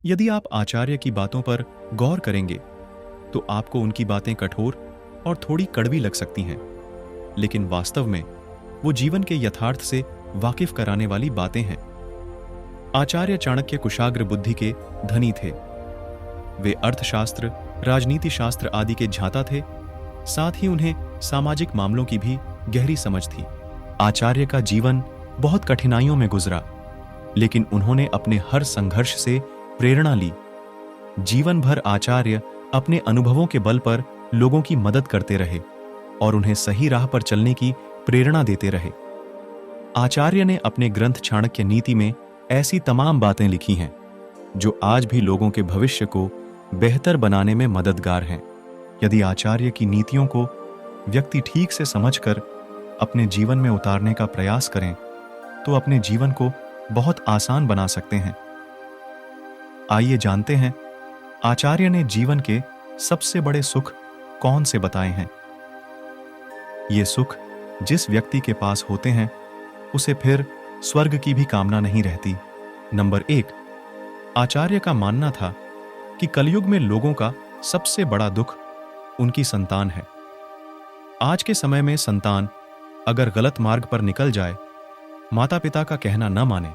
यदि आप आचार्य की बातों पर गौर करेंगे तो आपको उनकी बातें कठोर और थोड़ी कड़वी लग सकती हैं, लेकिन वास्तव में वो जीवन के यथार्थ से वाकिफ कराने वाली बातें हैं। आचार्य चाणक्य कुशाग्र बुद्धि के धनी थे। वे अर्थशास्त्र, राजनीति शास्त्र आदि के झांता थे। साथ ही उन्हें सामाजिक मामलों की भी गहरी समझ थी। आचार्य का जीवन बहुत कठिनाइयों में गुजरा, लेकिन उन्होंने अपने हर संघर्ष से प्रेरणा ली। जीवन भर आचार्य अपने अनुभवों के बल पर लोगों की मदद करते रहे और उन्हें सही राह पर चलने की प्रेरणा देते रहे। आचार्य ने अपने ग्रंथ चाणक्य नीति में ऐसी तमाम बातें लिखी हैं जो आज भी लोगों के भविष्य को बेहतर बनाने में मददगार हैं। यदि आचार्य की नीतियों को व्यक्ति ठीक से समझकर अपने जीवन में उतारने का प्रयास करें तो अपने जीवन को बहुत आसान बना सकते हैं। आइए जानते हैं आचार्य ने जीवन के सबसे बड़े सुख कौन से बताए हैं। ये सुख जिस व्यक्ति के पास होते हैं उसे फिर स्वर्ग की भी कामना नहीं रहती। नंबर 1, आचार्य का मानना था कि कलयुग में लोगों का सबसे बड़ा दुख उनकी संतान है। आज के समय में संतान अगर गलत मार्ग पर निकल जाए, माता पिता का कहना न माने,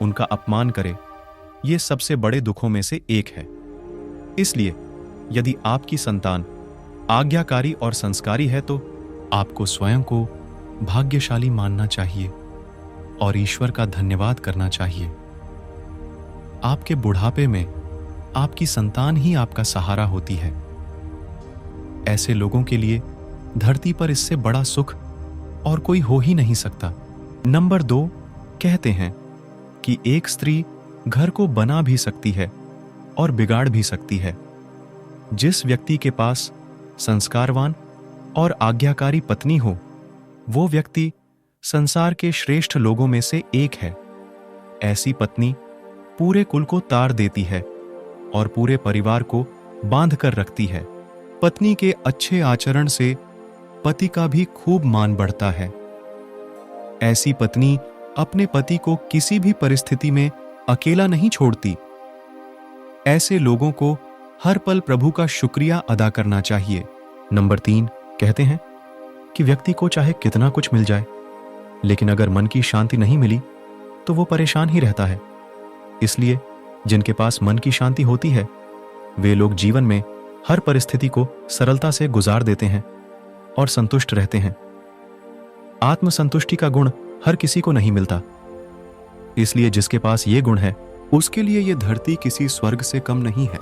उनका अपमान करे, ये सबसे बड़े दुखों में से एक है। इसलिए यदि आपकी संतान आज्ञाकारी और संस्कारी है तो आपको स्वयं को भाग्यशाली मानना चाहिए और ईश्वर का धन्यवाद करना चाहिए। आपके बुढ़ापे में आपकी संतान ही आपका सहारा होती है। ऐसे लोगों के लिए धरती पर इससे बड़ा सुख और कोई हो ही नहीं सकता। नंबर 2, कहते हैं कि एक स्त्री घर को बना भी सकती है और बिगाड़ भी सकती है। जिस व्यक्ति के पास संस्कारवान और आज्ञाकारी पत्नी हो, वो व्यक्ति संसार के श्रेष्ठ लोगों में से एक है। ऐसी पत्नी पूरे कुल को तार देती है और पूरे परिवार को बांध कर रखती है। पत्नी के अच्छे आचरण से पति का भी खूब मान बढ़ता है। ऐसी पत्नी अपने पति को किसी भी परिस्थिति में अकेला नहीं छोड़ती। ऐसे लोगों को हर पल प्रभु का शुक्रिया अदा करना चाहिए। नंबर 3, कहते हैं कि व्यक्ति को चाहे कितना कुछ मिल जाए, लेकिन अगर मन की शांति नहीं मिली तो वो परेशान ही रहता है। इसलिए जिनके पास मन की शांति होती है, वे लोग जीवन में हर परिस्थिति को सरलता से गुजार देते हैं और संतुष्ट रहते हैं। आत्मसंतुष्टि का गुण हर किसी को नहीं मिलता, इसलिए जिसके पास ये गुण है उसके लिए ये धरती किसी स्वर्ग से कम नहीं है।